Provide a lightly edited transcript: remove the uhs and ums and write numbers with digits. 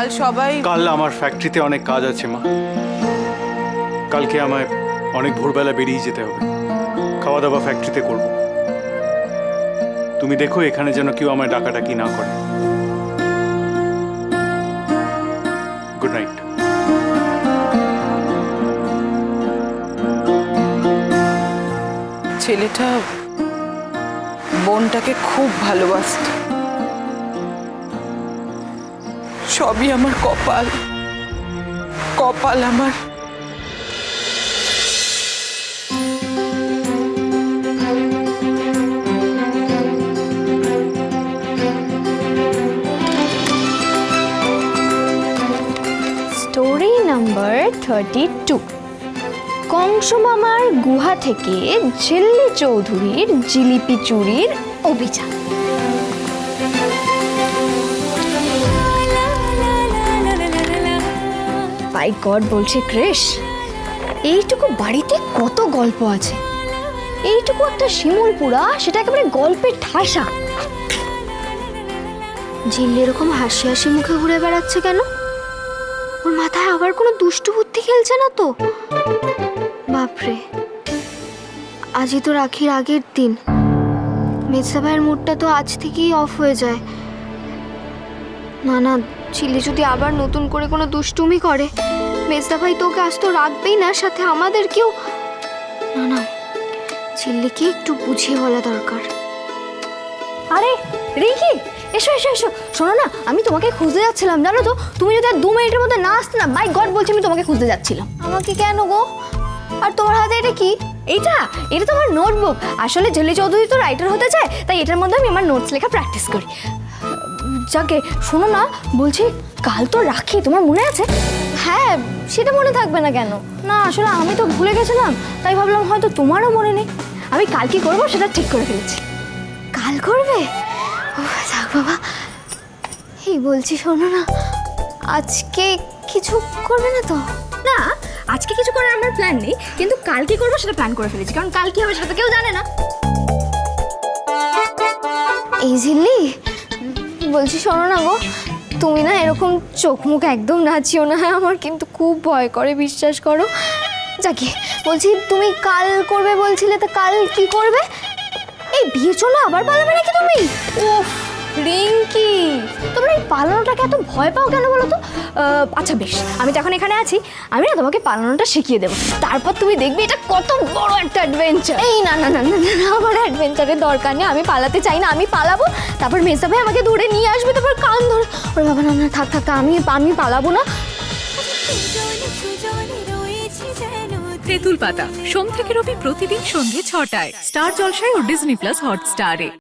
কাল সবাই কাল আমার ফ্যাক্টরিতে অনেক কাজ আছে মা। কালকে আমায় অনেক ভোরবেলা বেরিয়ে যেতে হবে, খাওয়া দাওয়া ফ্যাক্টরিতে করব। তুমি দেখো এখানে যেন কেউ আমায় ডাকাডাকি না করে। Good night. ছেলেটা বোনটাকে খুব ভালোবাসত। সবই আমার কপাল, কপাল আমার। Story number 32। কংস মামার গুহা থেকে ঝিল্লি চৌধুরীর জিলিপি চুরির অভিযান। বাই গড, বলছে ক্রিশ, এইটুকু বাড়িতে কত গল্প আছে। এইটুকু একটা শিমুলপুরা, সেটা একেবারে গল্পের ঠাসা। ঝিল্লি এরকম হাসি হাসি মুখে ঘুরে বেড়াচ্ছে কেন? ওর মাথায় আবার কোনো দুষ্টু বুদ্ধি খেলছে না তো? বাপরে, আজই তো রাখির আগের দিন। মেজদা ভাইয়ের মুডটা তো আজ থেকেই অফ হয়ে যায়। না না, ঝিল্লি যদি আবার নতুন করে কোনো দুষ্টুমি করে, মেজদা ভাই তো ওকে আজ তো রাখবেই না, সাথে আমাদেরকেও। না না, ঝিল্লিকে একটু বুঝিয়ে বলা দরকার। আরে রিকি, এসো এসো এসো। শোনো না, আমি তোমাকে খুঁজতে যাচ্ছিলাম, জানো তো? তুমি যদি আর 2 মিনিটের মধ্যে না আসতে না, বাই গড বলছি আমি তোমাকে খুঁজতে যাচ্ছিলাম। আমাকে কেন গো? আর তোমার হাতে এটা কি? এটা তো আমার নোটবুক। আসলে ঝিল্লি চৌধুরী তো রাইটার হতে চায়, তাই এটার মধ্যে আমি আমার নোটস লেখা প্র্যাকটিস করি। যাকে শোনো না, বলছি কাল তো রাখি, তোমার মনে আছে? হ্যাঁ, সেটা মনে থাকবে না কেন? না আসলে আমি তো ভুলে গেছিলাম, তাই ভাবলাম হয়তো তোমারও মনে নেই। আমি কাল কি করবো সেটা ঠিক করে ফেলেছি। কাল করবে? থাক বাবা। এই বলছি, শোনো না, আজকে কিছু করবে না তো? না, আজকে কিছু করার আমার প্ল্যান নেই, কিন্তু কাল কি করবো সেটা প্ল্যান করে ফেলেছি, কারণ কাল কি হবে সেটা তো কেউ জানে না। এই ঝিল্লি, বলছি শোনো না গো, তুমি না এরকম চোখ মুখ একদম নাচিও না, হ্যাঁ? আমার কিন্তু খুব ভয় করে, বিশ্বাস করো। যাকে বলছি, তুমি কাল করবে বলছিলে, তো কাল কি করবে? এই বিয়ের জন্য আবার পালাবে নাকি তুমি? ওফ রিঙ্কি, তোমরা এই পালানোটাকে এত ভয় পাও কেন বলো তো? আচ্ছা বেশ, আমি তো এখন এখানে আছি, আমি না তোমাকে পালানোটা শিখিয়ে দেবো, তারপর তুমি দেখবে এটা কত বড় একটা অ্যাডভেঞ্চার। এই না না না না না, আমার অ্যাডভেঞ্চারের দরকার নেই, আমি পালাতে চাই না। আমি পালাবো, তারপর মেজদা ভাই আমাকে ধরে নিয়ে আসবে, তারপর কান ধরে। ওরে বাবা, না না, থাক থাক, আমি পালাবো না। তেঁতুল পাতা সোম থেকে রবি প্রতিদিন সন্ধ্যে 6টায় স্টার জলসায় ও ডিজনি প্লাস হটস্টারে।